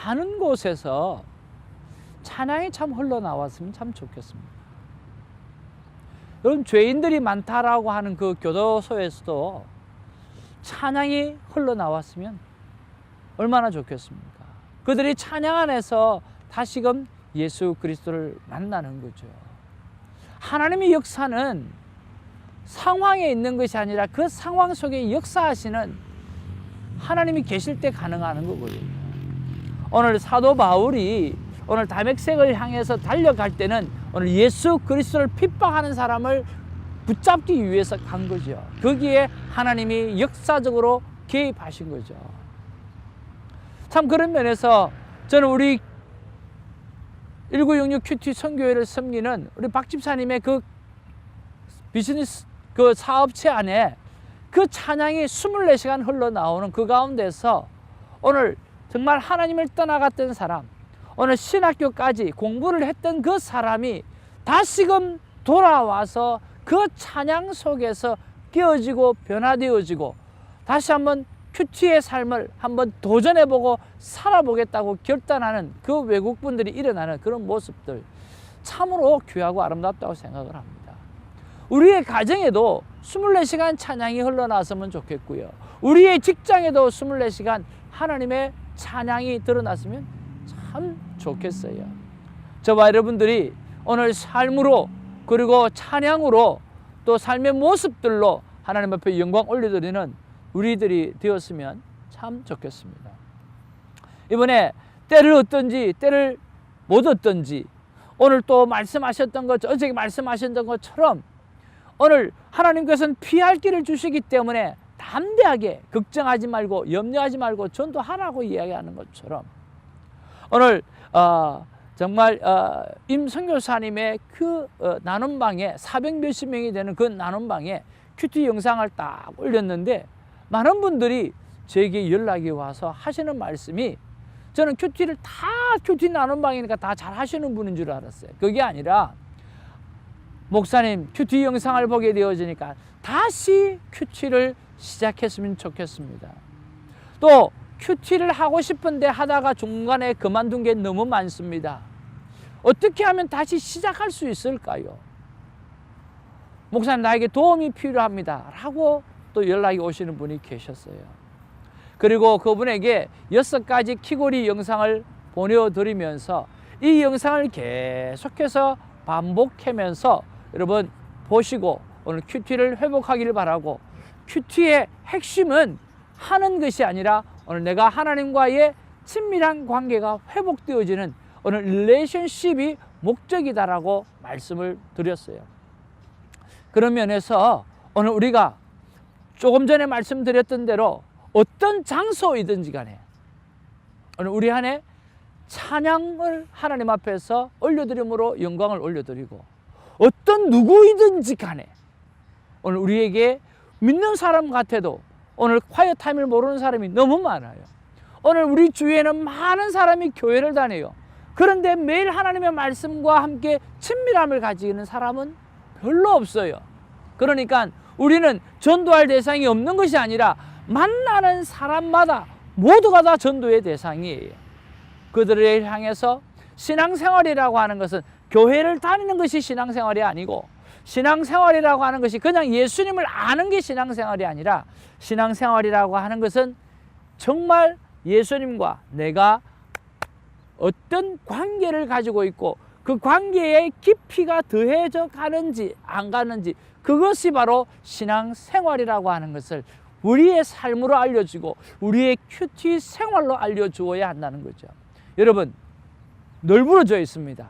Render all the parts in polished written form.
많은 곳에서 찬양이 참 흘러나왔으면 참 좋겠습니다. 여러분, 죄인들이 많다라고 하는 그 교도소에서도 찬양이 흘러나왔으면 얼마나 좋겠습니까? 그들이 찬양 안에서 다시금 예수 그리스도를 만나는 거죠. 하나님의 역사는 상황에 있는 것이 아니라 그 상황 속에 역사하시는 하나님이 계실 때 가능한 거거든요. 오늘 사도 바울이 오늘 다메섹을 향해서 달려갈 때는 오늘 예수 그리스도를 핍박하는 사람을 붙잡기 위해서 간 거죠. 거기에 하나님이 역사적으로 개입하신 거죠. 참 그런 면에서 저는 우리 1966 큐티 선교회를 섬기는 우리 박 집사님의 그 비즈니스 그 사업체 안에 그 찬양이 24시간 흘러나오는 그 가운데서 오늘 정말 하나님을 떠나갔던 사람, 오늘 신학교까지 공부를 했던 그 사람이 다시금 돌아와서 그 찬양 속에서 깨어지고 변화되어지고 다시 한번 큐티의 삶을 한번 도전해보고 살아보겠다고 결단하는 그 외국분들이 일어나는 그런 모습들, 참으로 귀하고 아름답다고 생각을 합니다. 우리의 가정에도 24시간 찬양이 흘러나왔으면 좋겠고요. 우리의 직장에도 24시간 하나님의 찬양이 드러났으면 참 좋겠어요. 저와 여러분들이 오늘 삶으로 그리고 찬양으로 또 삶의 모습들로 하나님 앞에 영광 올려드리는 우리들이 되었으면 참 좋겠습니다. 이번에 때를 얻든지 때를 못 얻든지 오늘 또 말씀하셨던 것, 어제 말씀하셨던 것처럼 오늘 하나님께서는 피할 길을 주시기 때문에 담대하게 걱정하지 말고 염려하지 말고 전도하라고 이야기하는 것처럼 오늘 정말 임 선교사님의 그 나눔방에 400 몇십 명이 되는 그 나눔방에 큐티 영상을 딱 올렸는데 많은 분들이 저에게 연락이 와서 하시는 말씀이 저는 큐티를 다 큐티 나눔방이니까 다 잘 하시는 분인 줄 알았어요. 그게 아니라 목사님 큐티 영상을 보게 되어지니까 다시 큐티를 시작했으면 좋겠습니다. 또 큐티를 하고 싶은데 하다가 중간에 그만둔 게 너무 많습니다. 어떻게 하면 다시 시작할 수 있을까요? 목사님 나에게 도움이 필요합니다 라고 또 연락이 오시는 분이 계셨어요. 그리고 그분에게 6가지 키고리 영상을 보내드리면서 이 영상을 계속해서 반복하면서 여러분 보시고 오늘 큐티를 회복하기를 바라고, 큐티의 핵심은 하는 것이 아니라 오늘 내가 하나님과의 친밀한 관계가 회복되어지는 오늘 릴레이션십이 목적이다라고 말씀을 드렸어요. 그런 면에서 오늘 우리가 조금 전에 말씀드렸던 대로 어떤 장소이든지 간에 오늘 우리 안에 찬양을 하나님 앞에서 올려드림으로 영광을 올려드리고, 어떤 누구이든지 간에 오늘 우리에게 믿는 사람 같아도 오늘 콰이어 타임을 모르는 사람이 너무 많아요. 오늘 우리 주위에는 많은 사람이 교회를 다녀요. 그런데 매일 하나님의 말씀과 함께 친밀함을 가지는 사람은 별로 없어요. 그러니까 우리는 전도할 대상이 없는 것이 아니라 만나는 사람마다 모두가 다 전도의 대상이에요. 그들을 향해서 신앙생활이라고 하는 것은 교회를 다니는 것이 신앙생활이 아니고, 신앙생활이라고 하는 것이 그냥 예수님을 아는 게 신앙생활이 아니라, 신앙생활이라고 하는 것은 정말 예수님과 내가 어떤 관계를 가지고 있고 그 관계의 깊이가 더해져 가는지 안 가는지, 그것이 바로 신앙생활이라고 하는 것을 우리의 삶으로 알려주고 우리의 큐티 생활로 알려주어야 한다는 거죠. 여러분, 널브러져 있습니다.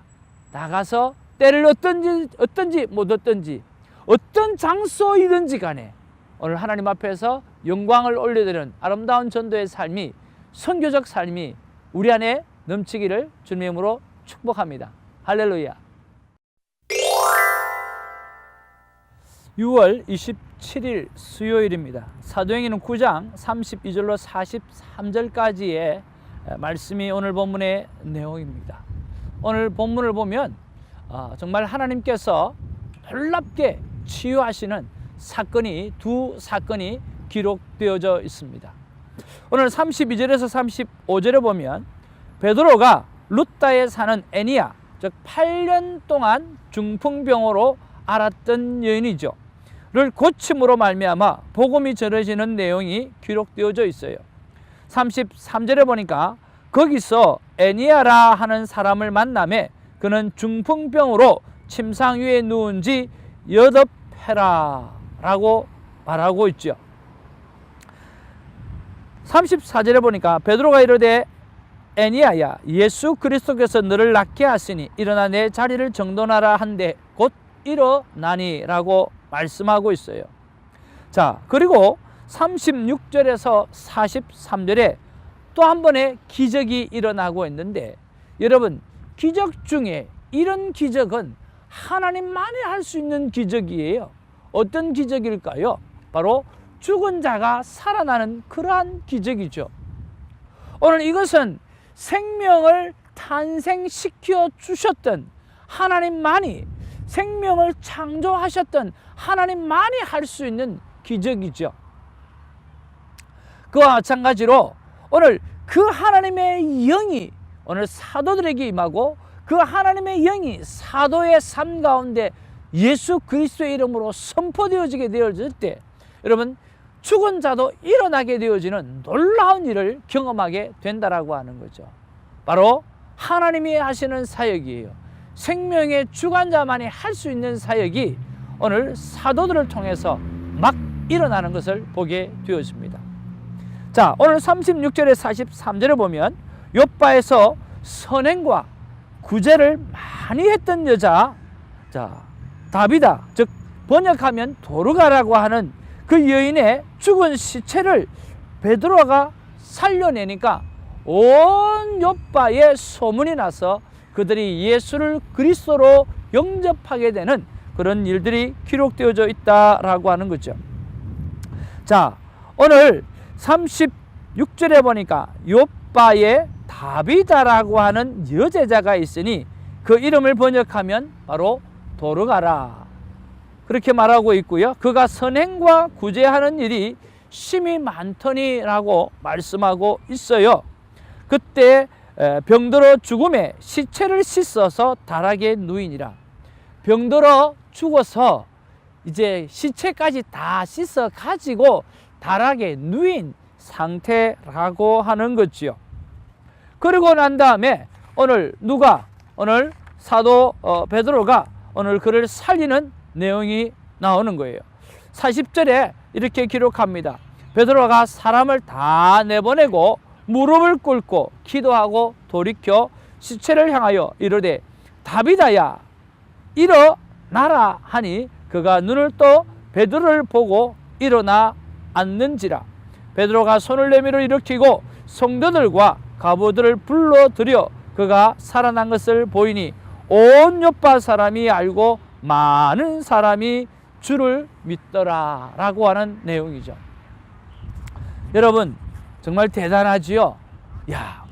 나가서 때를 얻든지 못 얻든지 어떤 장소이든지 간에 오늘 하나님 앞에서 영광을 올려드리는 아름다운 전도의 삶이, 선교적 삶이 우리 안에 넘치기를 주님의 이름으로 축복합니다. 할렐루야. 6월 27일 수요일입니다. 사도행전 9장 32절로 43절까지의 말씀이 오늘 본문의 내용입니다. 오늘 본문을 보면 정말 하나님께서 놀랍게 치유하시는 두 사건이 기록되어져 있습니다. 오늘 32절에서 35절에 보면 베드로가 루다에 사는 에니야, 즉 8년 동안 중풍병으로 앓았던 여인이죠. 를 고침으로 말미암아 복음이 전해지는 내용이 기록되어져 있어요. 33절에 보니까 거기서 에니야라 하는 사람을 만나매 그는 중풍병으로 침상 위에 누운 지 8회라 라고 말하고 있죠. 34절에 보니까 베드로가 이르되 에니야야, 예수 그리스도께서 너를 낫게 하시니 일어나 내 자리를 정돈하라 한데 곧 일어나니 라고 말씀하고 있어요. 자, 그리고 36절에서 43절에 또 한 번의 기적이 일어나고 있는데, 여러분, 기적 중에 이런 기적은 하나님만이 할 수 있는 기적이에요. 어떤 기적일까요? 바로 죽은 자가 살아나는 그러한 기적이죠. 오늘 이것은 생명을 탄생시켜 주셨던 하나님만이, 생명을 창조하셨던 하나님만이 할 수 있는 기적이죠. 그와 마찬가지로 오늘 그 하나님의 영이 오늘 사도들에게 임하고 그 하나님의 영이 사도의 삶 가운데 예수 그리스도의 이름으로 선포되어지게 되어질 때, 여러분, 죽은 자도 일어나게 되어지는 놀라운 일을 경험하게 된다라고 하는 거죠. 바로 하나님이 하시는 사역이에요. 생명의 주관자만이 할 수 있는 사역이 오늘 사도들을 통해서 막 일어나는 것을 보게 되었습니다. 자, 오늘 36절에 43절에 보면 욥바에서 선행과 구제를 많이 했던 여자, 자, 다비다, 즉 번역하면 도르가라고 하는 그 여인의 죽은 시체를 베드로가 살려내니까 온 욥바에 소문이 나서 그들이 예수를 그리스도로 영접하게 되는 그런 일들이 기록되어져 있다라고 하는 거죠. 자, 오늘 36절에 보니까 욥바에 다비다라고 하는 여제자가 있으니 그 이름을 번역하면 바로 도르가라, 그렇게 말하고 있고요. 그가 선행과 구제하는 일이 심히 많더니라고 말씀하고 있어요. 그때 병들어 죽음에 시체를 씻어서 다락에 누이니라. 병들어 죽어서 이제 시체까지 다 씻어 가지고 다락에 누인 상태라고 하는 거지요. 그리고 난 다음에 오늘 오늘 사도 베드로가 오늘 그를 살리는 내용이 나오는 거예요. 40절에 이렇게 기록합니다. 베드로가 사람을 다 내보내고 무릎을 꿇고 기도하고 돌이켜 시체를 향하여 이르되 다비다야, 일어나라 하니 그가 눈을 떠 베드로를 보고 일어나 앉는지라. 베드로가 손을 내밀어 일으키고 성도들과 과부들을 불러들여 그가 살아난 것을 보이니 온 욥바 사람이 알고 많은 사람이 주를 믿더라 라고 하는 내용이죠. 여러분, 정말 대단하지요? 야,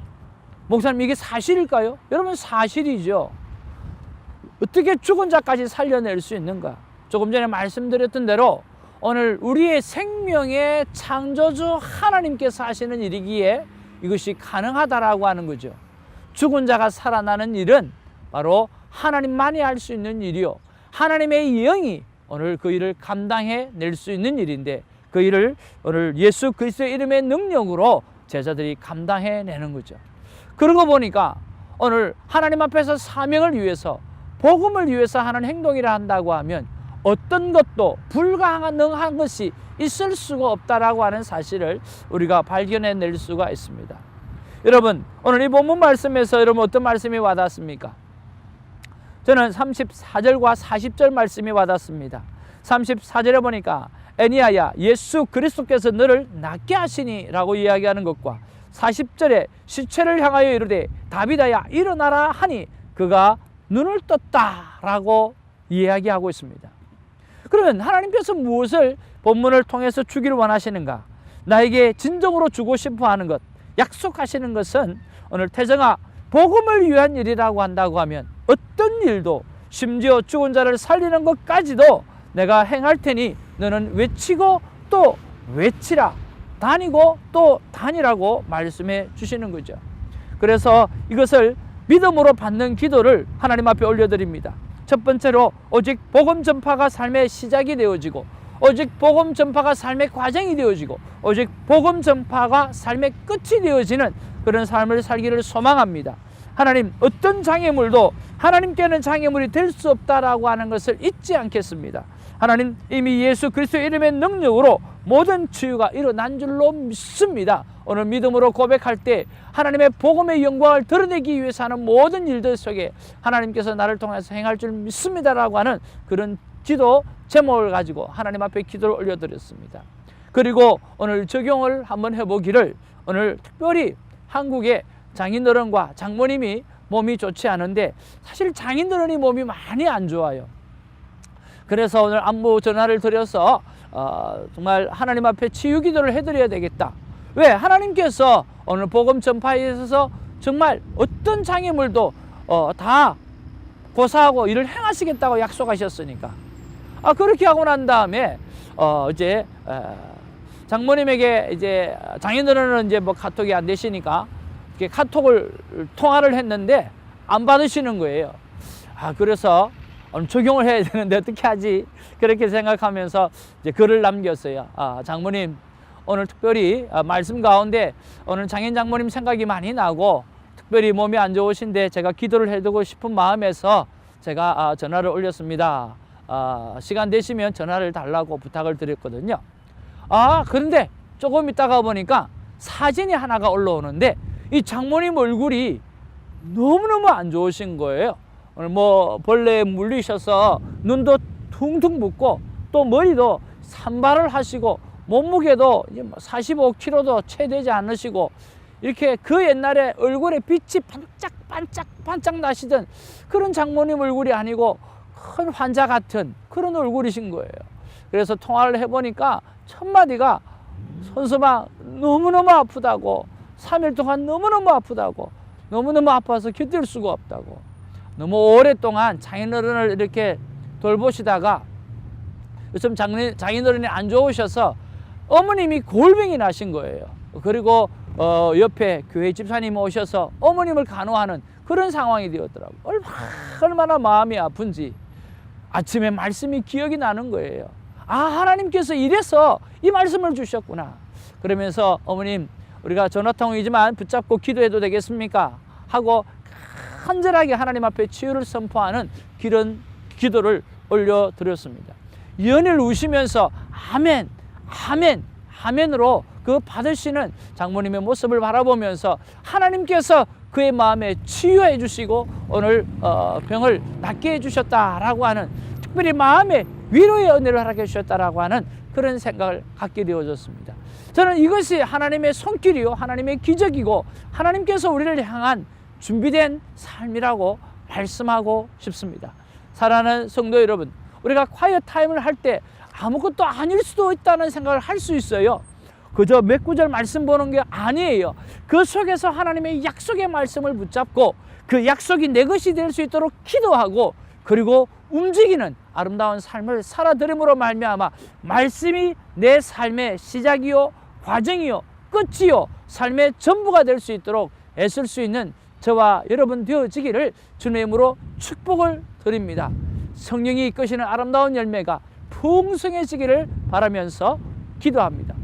목사님, 이게 사실일까요? 여러분, 사실이죠. 어떻게 죽은 자까지 살려낼 수 있는가? 조금 전에 말씀드렸던 대로 오늘 우리의 생명의 창조주 하나님께서 하시는 일이기에 이것이 가능하다라고 하는 거죠. 죽은 자가 살아나는 일은 바로 하나님만이 할 수 있는 일이요, 하나님의 영이 오늘 그 일을 감당해 낼 수 있는 일인데, 그 일을 오늘 예수 그리스도의 이름의 능력으로 제자들이 감당해 내는 거죠. 그러고 보니까 오늘 하나님 앞에서 사명을 위해서, 복음을 위해서 하는 행동이라 한다고 하면 어떤 것도 불가능한 것이 있을 수가 없다라고 하는 사실을 우리가 발견해 낼 수가 있습니다. 여러분, 오늘 이 본문 말씀에서 여러분 어떤 말씀이 와닿습니까? 저는 34절과 40절 말씀이 와닿습니다. 34절에 보니까 에니야야, 예수 그리스도께서 너를 낫게 하시니 라고 이야기하는 것과 40절에 시체를 향하여 이르되 다비다야, 일어나라 하니 그가 눈을 떴다 라고 이야기하고 있습니다. 그러면 하나님께서 무엇을 본문을 통해서 주기를 원하시는가? 나에게 진정으로 주고 싶어 하는 것, 약속하시는 것은 오늘 태정아, 복음을 위한 일이라고 한다고 하면 어떤 일도, 심지어 죽은 자를 살리는 것까지도 내가 행할 테니 너는 외치고 또 외치라, 다니고 또 다니라고 말씀해 주시는 거죠. 그래서 이것을 믿음으로 받는 기도를 하나님 앞에 올려드립니다. 첫 번째로 오직 복음 전파가 삶의 시작이 되어지고, 오직 복음 전파가 삶의 과정이 되어지고, 오직 복음 전파가 삶의 끝이 되어지는 그런 삶을 살기를 소망합니다. 하나님, 어떤 장애물도 하나님께는 장애물이 될 수 없다라고 하는 것을 잊지 않겠습니다. 하나님, 이미 예수 그리스도의 이름의 능력으로 모든 치유가 일어난 줄로 믿습니다. 오늘 믿음으로 고백할 때 하나님의 복음의 영광을 드러내기 위해서 하는 모든 일들 속에 하나님께서 나를 통해서 행할 줄 믿습니다라고 하는 그런 기도 제목을 가지고 하나님 앞에 기도를 올려드렸습니다. 그리고 오늘 적용을 한번 해보기를, 오늘 특별히 한국의 장인어른과 장모님이 몸이 좋지 않은데, 사실 장인어른이 몸이 많이 안 좋아요. 그래서 오늘 안부 전화를 드려서 정말 하나님 앞에 치유 기도를 해드려야 되겠다. 왜? 하나님께서 오늘 복음 전파에 있어서 정말 어떤 장애물도 다 고사하고 일을 행하시겠다고 약속하셨으니까. 그렇게 하고 난 다음에 이제 장모님에게 이제 장인어른은 이제 뭐 카톡이 안 되시니까 이렇게 카톡을 통화를 했는데 안 받으시는 거예요. 그래서 오늘 적용을 해야 되는데 어떻게 하지? 그렇게 생각하면서 이제 글을 남겼어요. 장모님, 오늘 특별히 말씀 가운데 오늘 장인 장모님 생각이 많이 나고 특별히 몸이 안 좋으신데 제가 기도를 해두고 싶은 마음에서 제가 전화를 올렸습니다. 시간 되시면 전화를 달라고 부탁을 드렸거든요. 그런데 조금 있다가 보니까 사진이 하나가 올라오는데 이 장모님 얼굴이 너무너무 안 좋으신 거예요. 오늘 뭐 벌레에 물리셔서 눈도 퉁퉁 붓고 또 머리도 산발을 하시고 몸무게도 45kg도 채 되지 않으시고 이렇게 그 옛날에 얼굴에 빛이 반짝반짝 나시던 그런 장모님 얼굴이 아니고 큰 환자 같은 그런 얼굴이신 거예요. 그래서 통화를 해보니까 첫 마디가 손수마 너무너무 아프다고, 3일 동안 너무너무 아프다고, 너무너무 아파서 견딜 수가 없다고, 너무 오랫동안 장인어른을 이렇게 돌보시다가 요즘 장인어른이 안 좋으셔서 어머님이 골병이 나신 거예요. 그리고 옆에 교회 집사님이 오셔서 어머님을 간호하는 그런 상황이 되었더라고요. 얼마나 마음이 아픈지 아침에 말씀이 기억이 나는 거예요. 하나님께서 이래서 이 말씀을 주셨구나. 그러면서 어머님, 우리가 전화통이지만 붙잡고 기도해도 되겠습니까? 하고 간절하게 하나님 앞에 치유를 선포하는 그런 기도를 올려드렸습니다. 연일 우시면서 아멘, 아멘, 아멘으로 그 받으시는 장모님의 모습을 바라보면서 하나님께서 그의 마음에 치유해 주시고 오늘 병을 낫게 해주셨다라고 하는, 특별히 마음에 위로의 은혜를 허락해 주셨다라고 하는 그런 생각을 갖게 되어졌습니다. 저는 이것이 하나님의 손길이요, 하나님의 기적이고 하나님께서 우리를 향한 준비된 삶이라고 말씀하고 싶습니다. 사랑하는 성도 여러분, 우리가 콰이어 타임을 할 때 아무것도 아닐 수도 있다는 생각을 할 수 있어요. 그저 몇 구절 말씀 보는 게 아니에요. 그 속에서 하나님의 약속의 말씀을 붙잡고 그 약속이 내 것이 될 수 있도록 기도하고, 그리고 움직이는 아름다운 삶을 살아드림으로 말미암아 말씀이 내 삶의 시작이요, 과정이요, 끝이요, 삶의 전부가 될 수 있도록 애쓸 수 있는 저와 여러분 되어지기를 주님의 이름으로 축복을 드립니다. 성령이 이끄시는 아름다운 열매가 풍성해지기를 바라면서 기도합니다.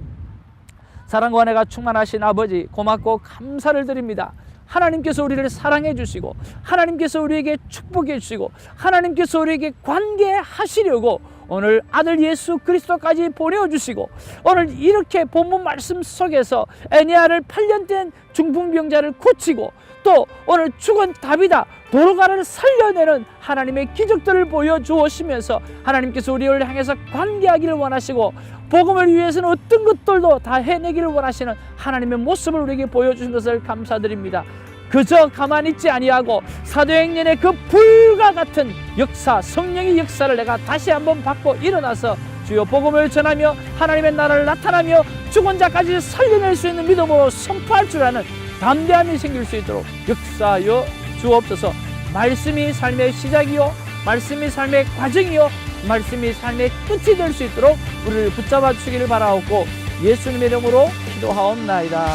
사랑과 은혜가 충만하신 아버지, 고맙고 감사를 드립니다. 하나님께서 우리를 사랑해 주시고 하나님께서 우리에게 축복해 주시고 하나님께서 우리에게 관계하시려고 오늘 아들 예수 그리스도까지 보내주시고 오늘 이렇게 본문 말씀 속에서 애니아를 8년 된 중풍병자를 고치고 또 오늘 죽은 다비다 도로가를 살려내는 하나님의 기적들을 보여주시면서 하나님께서 우리를 향해서 관계하기를 원하시고 복음을 위해서는 어떤 것들도 다 해내기를 원하시는 하나님의 모습을 우리에게 보여주신 것을 감사드립니다. 그저 가만히 있지 아니하고 사도행전의 그 불과 같은 역사, 성령의 역사를 내가 다시 한번 받고 일어나서 주여 복음을 전하며 하나님의 나라를 나타나며 죽은 자까지 살려낼 수 있는 믿음으로 선포할 줄 아는 담대함이 생길 수 있도록 역사하여 주옵소서. 말씀이 삶의 시작이요, 말씀이 삶의 과정이요, 말씀이 삶의 끝이 될 수 있도록 우리를 붙잡아 주시기를 바라옵고 예수님의 이름으로 기도하옵나이다.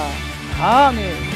아멘.